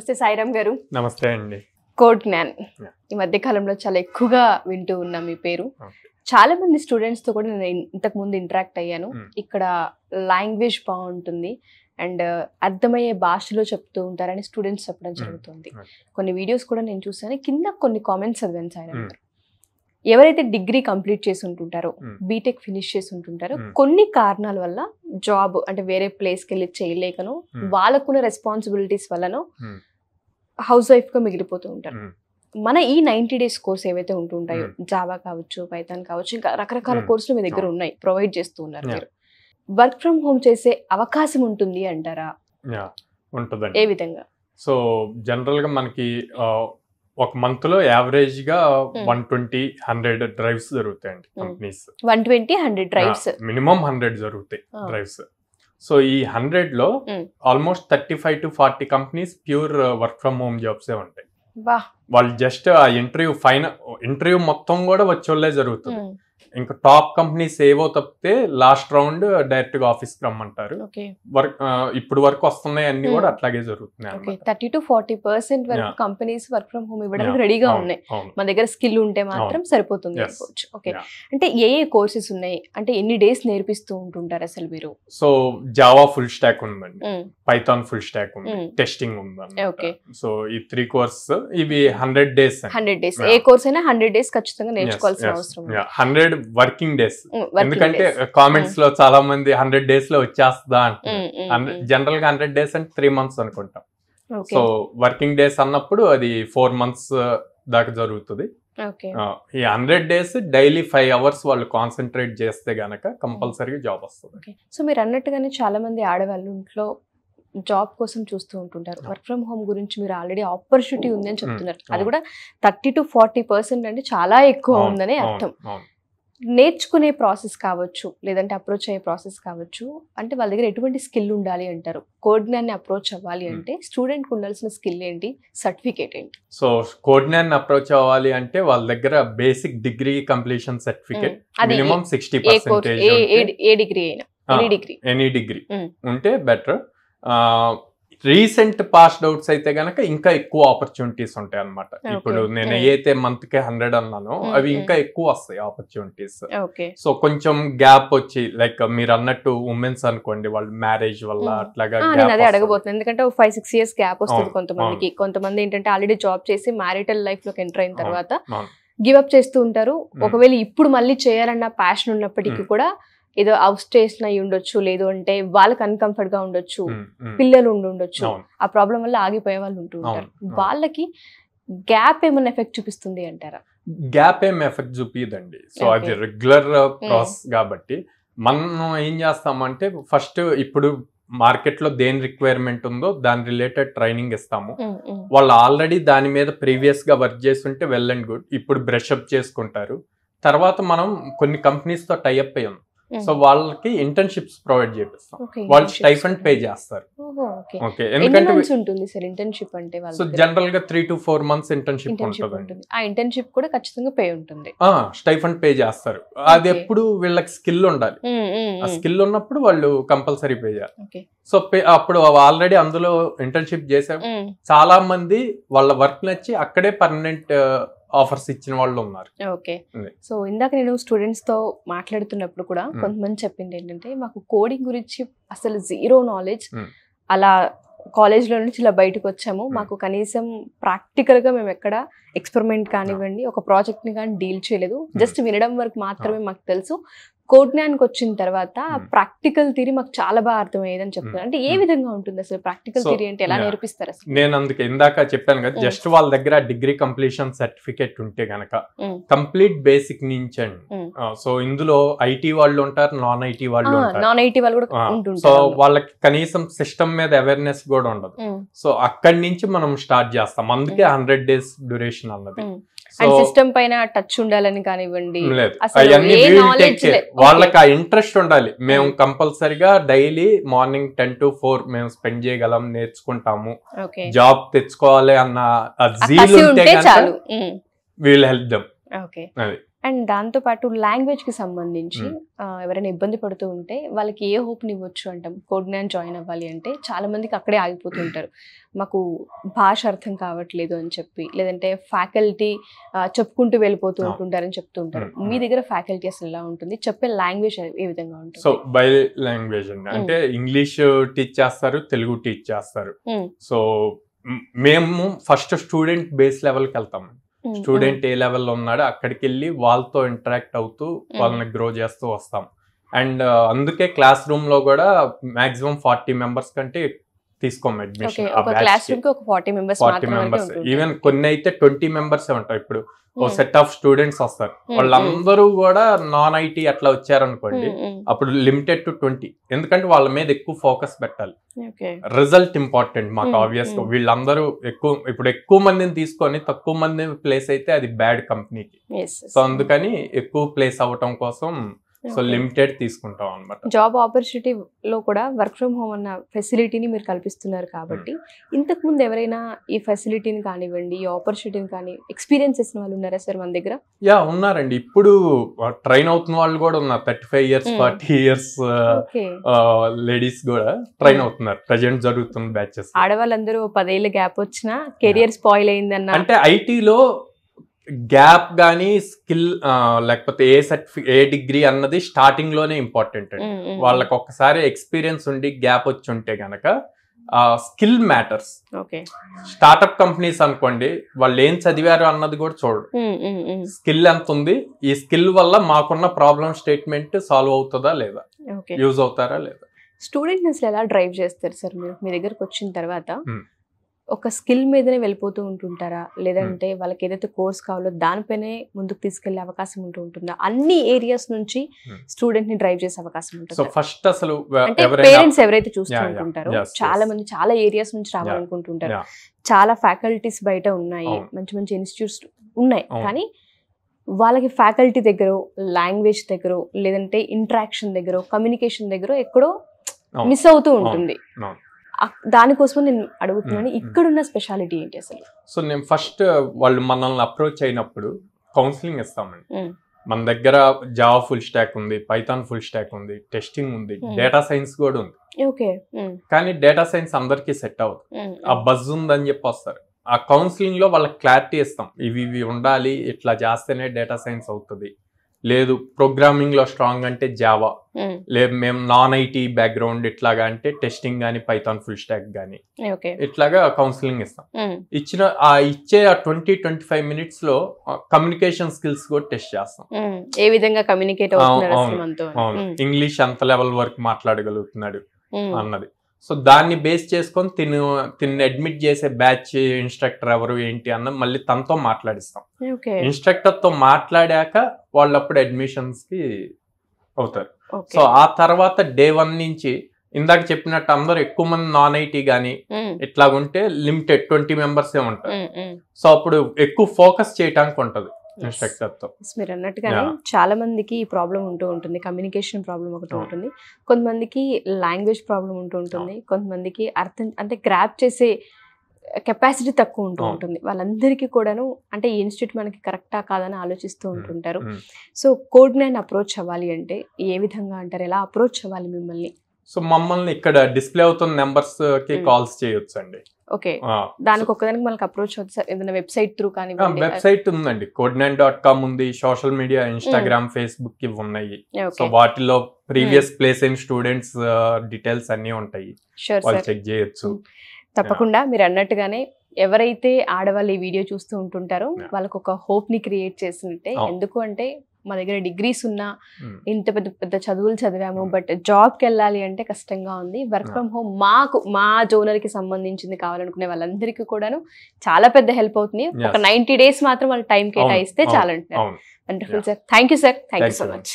నమస్తే సాయిరామ్ గారు. నమస్తే అండి. కోడ్ జ్ఞాన్ ఈ మధ్య కాలంలో చాలా ఎక్కువగా వింటూ ఉన్నాం మీ పేరు. చాలా మంది స్టూడెంట్స్ తో కూడా నేను ఇంతకు ముందు ఇంటరాక్ట్ అయ్యాను. ఇక్కడ లాంగ్వేజ్ బాగుంటుంది అండ్ అర్థమయ్యే భాషలో చెప్తూ ఉంటారని స్టూడెంట్స్ చెప్పడం జరుగుతుంది. కొన్ని వీడియోస్ కూడా నేను చూసాను. కింద కొన్ని కామెంట్స్ చదివాను సాయిరామ్ గారు. ఎవరైతే డిగ్రీ కంప్లీట్ చేసి ఉంటుంటారో, బీటెక్ ఫినిష్ చేసి ఉంటుంటారో, కొన్ని కారణాల వల్ల జాబ్ అంటే వేరే ప్లేస్కి వెళ్ళి చేయలేకనో, వాళ్ళకున్న రెస్పాన్సిబిలిటీస్ వల్లనో హౌస్ వైఫ్ గా మిగిలిపోతూ ఉంటారు. మన ఈ 90 days కోర్స్ ఏవైతే ఉంటుంటాయో, జావా కావచ్చు, పైథాన్ కావచ్చు, ఇంకా రకరకాల కోర్సులు మీ దగ్గర ఉన్నాయి, ప్రొవైడ్ చేస్తూ ఉన్నారు మీరు. వర్క్ ఫ్రమ్ హోమ్ చేసే అవకాశం ఉంటుంది అంటారా? ఉంటుందండి. ఏ విధంగా? సో జనరల్ గా మనకి ఒక మంత్ లో యావరేజ్ గా 120-100 డ్రైవ్స్ జరుగుతాయండి కంపెనీస్. 120-100 డ్రైవ్స్, మినిమం 100 జరుగుతాయి డ్రైవ్స్. సో ఈ 100 లో almost 35 to 40 companies pure work from home jobs ఉంటాయి. వాళ్ళు జస్ట్ ఆ ఇంటర్వ్యూ మొత్తం కూడా వచ్చేవాళ్ళే జరుగుతుంది. ఇంకా టాప్ కంపెనీస్ ఏవో తప్పితే లాస్ట్ రౌండ్ డైరెక్ట్ గా ఆఫీస్ కి రమ్మంటారు. వర్క్ ఇప్పుడు వరకు వస్తున్నాయి అన్ని కూడా అట్లాగే జరుగుతున్నాయి. 30 to 40% వరకు కంపెనీస్ వర్క్ ఫ్రమ్ హోమ్ ఇవ్వడానికి రెడీగా ఉన్నాయి. మన దగ్గర స్కిల్ ఉంటే మాత్రం సరిపోతుంది అనుకోవచ్చు. ఓకే, అంటే ఏ కోర్సెస్ ఉన్నాయి, అంటే ఎన్ని డేస్ నేర్పిస్తూ ఉంటుంటారు అసలు మీరు? సో జావా ఫుల్ స్టాక్ ఉందండి, పైథాన్ ఫుల్ స్టాక్ ఉంది, టెస్టింగ్ ఉంది. సో ఈ 3 కోర్సెస్ ఇవి 100 days. 100 days ఏ కోర్స్ అయినా 100 days ఖచ్చితంగా నేర్చుకోవాల్సిన అవసరం ఉంది. 100 వర్కింగ్ డేస్. ఎందుకంటే కామెంట్స్ లో చాలా మంది 100 days లో వచ్చేస్తుందా అంటారు. జనరల్ గా 100 days అంటే 3 months అనుకుంటాం. సో వర్కింగ్ డేస్ అన్నప్పుడు అది 4 months దాకా జరుగుతుంది. ఈ 100 days డైలీ 5 hours వాళ్ళు కాన్సన్ట్రేట్ చేస్తే గనక కంపల్సరీగా జాబ్ వస్తుంది. సో మీరు అన్నట్టుగానే చాలా మంది ఆడవాళ్ళు ఇంట్లో జాబ్ కోసం చూస్తూ ఉంటుంటారు. వర్క్ ఫ్రమ్ హోమ్ గురించి మీరు ఆల్రెడీ ఆపర్చునిటీ ఉందని చెప్తున్నారు. అది కూడా 30 to 40% అంటే చాలా ఎక్కువ ఉందని అర్థం. నేర్చుకునే ప్రాసెస్ కావచ్చు, లేదంటే అప్రోచ్ అయ్యే ప్రాసెస్ కావచ్చు, అంటే వాళ్ళ దగ్గర ఎటువంటి స్కిల్ ఉండాలి అంటారు? కోడ్ జ్ఞాన్ని అప్రోచ్ అవ్వాలి అంటే స్టూడెంట్ కు ఉండాల్సిన స్కిల్ ఏంటి, సర్టిఫికేట్ ఏంటి? సో కోడ్ జ్ఞాన్ని అప్రోచ్ అవ్వాలి అంటే వాళ్ళ దగ్గర basic degree completion certificate minimum 60%. ఏ డిగ్రీ అయినా, ఎనీ డిగ్రీ ఉంటే బెటర్. రీసెంట్ పాస్డ్ అవుట్స్ అయితే గనక ఇంకా ఎక్కువ ఆపర్చునిటీస్ ఉంటాయి అన్నమాట. ఇప్పుడు నేను ఏదైతే మంత్ కి 100 అన్నానో అవి ఇంకా ఎక్కువ వస్తాయి ఆపర్చునిటీస్. సో కొంచెం గ్యాప్ వచ్చి, లైక్ మీరు అన్నట్టు ఉమెన్స్ అనుకోండి, వాళ్ళు మ్యారేజ్ వల్ల అట్లాగా అదే అడగబోతుంది. ఎందుకంటే 5-6 years గ్యాప్ వస్తుంది కొంతమందికి. కొంతమంది ఏంటంటే ఆల్రెడీ జాబ్ చేసి మ్యారిటల్ లైఫ్ లోకి ఎంటర్ అయిన తర్వాత గివ్ అప్ చేస్తూ ఉంటారు. ఒకవేళ ఇప్పుడు మళ్ళీ చేయాలన్న ప్యాషన్ ఉన్నప్పటికీ కూడా ఏదో అవుట్ స్టేషన్ అయి ఉండొచ్చు, లేదు అంటే వాళ్ళకి అన్కంఫర్ట్ గా ఉండొచ్చు, పిల్లలు ఉండొచ్చు, ఆ ప్రాబ్లం వల్ల ఆగిపోయే వాళ్ళు ఉంటూ ఉంటారు. వాళ్ళకి గ్యాప్ ఏమైనా ఎఫెక్ట్ చూపిస్తుంది అంటారా? గ్యాప్ ఏం ఎఫెక్ట్ చూపిదండి. సో అది రెగ్యులర్ ప్రాసెస్ కాబట్టి మనం ఏం చేస్తామంటే ఫస్ట్ ఇప్పుడు మార్కెట్ లో దేని రిక్వైర్మెంట్ ఉందో దాని రిలేటెడ్ ట్రైనింగ్ ఇస్తాము. వాళ్ళు ఆల్రెడీ దాని మీద ప్రీవియస్ గా వర్క్ చేస్తుంటే వెల్ అండ్ గుడ్, ఇప్పుడు బ్రష్ అప్ చేసుకుంటారు. తర్వాత మనం కొన్ని కంపెనీస్ తో టైఅప్ అయ్యాం. సో వాళ్ళకి ఇంటర్న్షిప్స్ ప్రొవైడ్ చేపిస్తాం. వాళ్ళు స్టైఫండ్ పే చేస్తారు. సో జనరల్ గా 3 to 4 months ఇంటర్న్షిప్ ఉంటుంది. ఆ ఇంటర్న్షిప్ కూడా ఖచ్చితంగా పే ఉంటుంది. స్టైఫండ్ పే చేస్తారు. అది ఎప్పుడు వీళ్ళకి స్కిల్ ఉండాలి. ఆ స్కిల్ ఉన్నప్పుడు వాళ్ళు కంపల్సరీ పే చేయాలి. సో అప్పుడు ఆల్రెడీ అందులో ఇంటర్న్షిప్ చేశారు. చాలా మంది వాళ్ళ వర్క్ నచ్చి అక్కడే పర్మనెంట్ ఆఫర్స్ ఇచ్చిన వాళ్ళు ఉన్నారు. ఓకే, సో ఇందాక నేను స్టూడెంట్స్ తో మాట్లాడుతున్నప్పుడు కూడా కొంతమంది చెప్పింది ఏంటంటే, మాకు కోడింగ్ గురించి అసలు జీరో నాలెడ్జ్, అలా కాలేజ్ లో నుంచి ఇలా బయటకు వచ్చాము, మాకు కనీసం ప్రాక్టికల్ గా మేము ఎక్కడ ఎక్స్పెరిమెంట్ కానివ్వండి, ఒక ప్రాజెక్ట్ ని కానీ డీల్ చేయలేదు, జస్ట్ వినడం వరకు మాత్రమే మాకు తెలుసు. కోడ్ జ్ఞానికి వచ్చిన తర్వాత ప్రాక్టికల్ థియరీ మాకు చాలా బాగా అర్థమయ్యేదని చెప్తున్నారు. అంటే ఏ విధంగా ఉంటుంది అసలు ప్రాక్టికల్ థియరీ అంటే, ఎలా నేర్పిస్తారు అసలు? నేను అందుకే ఇందాక చెప్పాను కదా, జస్ట్ వాళ్ళ దగ్గర డిగ్రీ కంప్లీషన్ సర్టిఫికేట్ ఉంటే గనక కంప్లీట్ బేసిక్ నుంచి అండి. సో ఇందులో ఐటీ వాళ్ళు ఉంటారు, నాన్ ఐటీ వాళ్ళు ఉంటారు. సో వాళ్ళకి కనీసం సిస్టమ్ మీద అవేర్నెస్ కూడా ఉండదు. సో అక్కడి నుంచి మనం స్టార్ట్ చేస్తాం. అందుకే 100 days డ్యూరేషన్ అన్నది. సిస్టమ్ పైన టచ్ ఉండాలని కానివ్వండి, వాళ్ళకి ఆ ఇంట్రెస్ట్ ఉండాలి. మేము కంపల్సరిగా డైలీ మార్నింగ్ 10 to 4 మేము స్పెండ్ చేయగలం, నేర్చుకుంటాము, జాబ్ తెచ్చుకోవాలి అన్న జీల్ ఉంటే విల్ హెల్ప్ దెమ్. అండ్ దాంతో పాటు లాంగ్వేజ్ కి సంబంధించి ఎవరైనా ఇబ్బంది పడుతూ ఉంటే వాళ్ళకి ఏ హోప్ని ఇవ్వచ్చు అంటాం? కోడ్9 జాయిన్ అవ్వాలి అంటే చాలా మందికి అక్కడే ఆగిపోతుంటారు, మాకు భాష అర్థం కావట్లేదు అని చెప్పి, లేదంటే ఫ్యాకల్టీ చెప్పుకుంటూ వెళ్ళిపోతూ ఉంటుంటారని చెప్తూ ఉంటారు. మీ దగ్గర ఫ్యాకల్టీ అసలు ఎలా ఉంటుంది, చెప్పే లాంగ్వేజ్ ఏ విధంగా ఉంటుంది? సో బై లాంగ్వేజ్ అండి, అంటే ఇంగ్లీష్ టీచ్ చేస్తారు, తెలుగు టీచ్ చేస్తారు. సో మేము ఫస్ట్ స్టూడెంట్ బేస్ లెవెల్కి వెళ్తాం. స్టూడెంట్ ఏ లెవెల్లో ఉన్నాడో అక్కడికి వెళ్ళి వాళ్ళతో ఇంటరాక్ట్ అవుతూ వాళ్ళని గ్రో చేస్తూ వస్తాం. అండ్ అందుకే క్లాస్ రూమ్ లో కూడా మాక్సిమం 40 members కంటే తీసుకోం అడ్మిషన్. 40 members, ఈవెన్ కొన్ని అయితే 20 members ఉంటాయి. ఇప్పుడు ఓ సెట్ ఆఫ్ స్టూడెంట్స్ వస్తారు, వాళ్ళందరూ కూడా నాన్ ఐటీ అట్లా వచ్చారనుకోండి, అప్పుడు లిమిటెడ్ టు 20. ఎందుకంటే వాళ్ళ మీద ఎక్కువ ఫోకస్ పెట్టాలి, రిజల్ట్ ఇంపార్టెంట్ మాకు. ఆబ్వియస్ గా వీళ్ళందరూ ఇప్పుడు ఎక్కువ మందిని తీసుకొని తక్కువ మంది ప్లేస్ అయితే అది బ్యాడ్ కంపెనీకి. సో అందుకని ఎక్కువ ప్లేస్ అవ్వటం కోసం సో లిమిటెడ్ తీసుకుంటాం అన్నమాట. జాబ్ ఆపర్చునిటీలో కూడా వర్క్ ఫ్రమ్ హోమ్ అన్న ఫెసిలిటీని మీరు కల్పిస్తున్నారు కాబట్టి, ఇంతకు ముందు ఎవరైనా ఈ ఫెసిలిటీని కానివ్వండి, ఈ ఆపర్చునిటీని కానీ ఎక్స్పీరియన్స్ చేసిన వాళ్ళు ఉన్నారా సార్ మన దగ్గర? యా ఉన్నారండి, ఇప్పుడు ట్రైన్ అవుతున్న వాళ్ళు కూడా ఉన్నారు. 35 years 40 years లేడీస్ కూడా ట్రైన్ అవుతున్నారు. ప్రజెంట్ జరుగుతున్న బ్యాచెస్. ఆడవాళ్ళందరూ 10 ఏళ్ళ గ్యాప్ వచ్చినా కెరియర్ స్పాయిల్ అయిందన్న, అంటే ఐటీలో గ్యాప్ గానీ స్కిల్ లేకపోతే ఏ డిగ్రీ అన్నది స్టార్టింగ్ లోనే ఇంపార్టెంట్ అండి. వాళ్ళకి ఒక్కసారి ఎక్స్పీరియన్స్ ఉండి గ్యాప్ వచ్చి ఉంటే గనక స్కిల్ మ్యాటర్స్. స్టార్ట్అప్ కంపెనీస్ అనుకోండి, వాళ్ళు ఏం చదివారు అన్నది కూడా చూడరు, స్కిల్ ఎంత ఉంది, ఈ స్కిల్ వల్ల మాకున్న ప్రాబ్లం స్టేట్మెంట్ సాల్వ్ అవుతుందా లేదా, యూజ్ అవుతారా లేదా. స్టూడెంట్ అసలు ఎలా డ్రైవ్ చేస్తారు సార్ మీరు? మీ దగ్గరకు వచ్చిన తర్వాత ఒక స్కిల్ మీదనే వెళ్ళిపోతూ ఉంటుంటారా, లేదంటే వాళ్ళకి ఏదైతే కోర్స్ కావాలో దానిపైనే ముందుకు తీసుకెళ్లే అవకాశం ఉంటుందా? అన్ని ఏరియాస్ నుంచి స్టూడెంట్ ని డ్రైవ్ చేసే అవకాశం ఉంటుంది. సో ఫస్ట్ అసలు పేరెంట్స్ ఎవరైతే చూస్తూ ఉంటుంటారో, చాలా మంది చాలా ఏరియాస్ నుంచి రావాలనుకుంటుంటారు. చాలా ఫ్యాకల్టీస్ బయట ఉన్నాయి, మంచి మంచి ఇన్స్టిట్యూట్స్ ఉన్నాయి, కానీ వాళ్ళకి ఫ్యాకల్టీ దగ్గర, లాంగ్వేజ్ దగ్గర, లేదంటే ఇంటరాక్షన్ దగ్గర, కమ్యూనికేషన్ దగ్గర ఎక్కడో మిస్ అవుతూ ఉంటుంది. దానికోసం నేను అడుగుతున్నాను, ఇక్కడున్న స్పెషాలిటీ ఏంటి అసలు? సో నేను ఫస్ట్ వాళ్ళు మనల్ని అప్రోచ్ అయినప్పుడు కౌన్సిలింగ్ ఇస్తామండి. మన దగ్గర జావా ఫుల్ స్టాక్ ఉంది, పైథాన్ ఫుల్ స్టాక్ ఉంది, టెస్టింగ్ ఉంది, డేటా సైన్స్ కూడా ఉంది. కానీ డేటా సైన్స్ అందరికీ సెట్ అవ్వదు, ఆ బజ్ ఉందని చెప్పి వస్తారు. ఆ కౌన్సిలింగ్ లో వాళ్ళకి క్లారిటీ ఇస్తాం, ఇవి ఉండాలి, ఇట్లా చేస్తేనే డేటా సైన్స్ అవుతుంది. లేదు ప్రోగ్రామింగ్ లో స్ట్రాంగ్ అంటే జావా, లేదు మేము నాన్ ఐటీ బ్యాక్గ్రౌండ్ ఇట్లాగా అంటే టెస్టింగ్ గానీ పైథాన్ ఫుల్ స్టాక్ గానీ ఇట్లాగా కౌన్సిలింగ్ ఇస్తాం. ఇచ్చే 20-25 minutes లో కమ్యూనికేషన్ స్కిల్స్ కూడా టెస్ట్ చేస్తాం. ఏ విధంగా కమ్యూనికేట్ అవును, ఇంగ్లీష్ ఎంత లెవెల్ వరకు మాట్లాడగలుగుతున్నాడు అన్నది. సో దాన్ని బేస్ చేసుకొని తిని అడ్మిట్ చేసే బ్యాచ్ ఇన్స్ట్రక్టర్ ఎవరు ఏంటి అన్న మళ్ళీ తనతో మాట్లాడిస్తాం. ఇన్స్ట్రక్టర్ తో మాట్లాడాక వాళ్ళు అప్పుడు అడ్మిషన్స్ కి అవుతారు. సో ఆ తర్వాత డే 1 నుంచి ఇందాక చెప్పినట్టు అందరూ ఎక్కువ మంది నాన్ ఐటీ గానీ ఇట్లాగుంటే లిమిటెడ్ 20 members ఉంటారు. సో అప్పుడు ఎక్కువ ఫోకస్ చేయడానికి ఉంటది ఇన్స్ట్రక్టర్ తో. మీరు అన్నట్టుగానే చాలా మందికి ఈ ప్రాబ్లం ఉంటూ ఉంటుంది, కమ్యూనికేషన్ ప్రాబ్లం ఒకటి ఉంటుంది, కొంతమందికి లాంగ్వేజ్ ప్రాబ్లం ఉంటూ ఉంటుంది, కొంతమందికి అర్థం అంటే గ్రాప్ చేసే కెపాసిటీ తక్కువ ఉంటూ ఉంటుంది. వాళ్ళందరికీ కూడాను అంటే ఈ ఇన్స్టిట్యూట్ మనకి కరెక్టా కాదని ఆలోచిస్తూ ఉంటుంటారు. సో కోడ్9 అప్రోచ్ అవ్వాలి అంటే ఏ విధంగా అంటారు, ఎలా అప్రోచ్ అవ్వాలి మిమ్మల్ని? సో మమ్మల్ని ఇక్కడ డిస్ప్లే అవుతున్న నెంబర్స్ కి కాల్స్ చేయొచ్చు అండి. ఓకే, దానికి ఒక్కదానికి మనకి అప్రోచ్ అవుతుంది సార్? ఏదైనా వెబ్సైట్ త్రూ కానీ? వెబ్సైట్ ఉందండి, codenine.com ఉంది, సోషల్ మీడియా ఇన్స్టాగ్రామ్ ఫేస్బుక్ ఇవి ఉన్నాయి. సో వాటిలో ప్రీవియస్ ప్లేస్ అయిన స్టూడెంట్స్ డీటెయిల్స్ అన్ని ఉంటాయి, వాళ్ళు చెక్ చేయొచ్చు. తప్పకుండా మీరు అన్నట్టుగానే ఎవరైతే ఆడవాళ్ళు ఈ వీడియో చూస్తూ ఉంటుంటారో వాళ్ళకు ఒక హోప్ ని క్రియేట్ చేసినట్టే. ఎందుకు అంటే మా దగ్గర డిగ్రీస్ ఉన్నా, ఇంత పెద్ద పెద్ద చదువులు చదివాము, బట్ జాబ్కి వెళ్ళాలి అంటే కష్టంగా ఉంది. వర్క్ ఫ్రమ్ హోమ్ మా జోనర్కి సంబంధించింది కావాలనుకునే వాళ్ళందరికీ కూడాను చాలా పెద్ద హెల్ప్ అవుతుంది. ఒక 90 days మాత్రం వాళ్ళు టైం కేటాయిస్తే చాలంటున్నారు. Wonderful sir, thank you sir, thank you so much.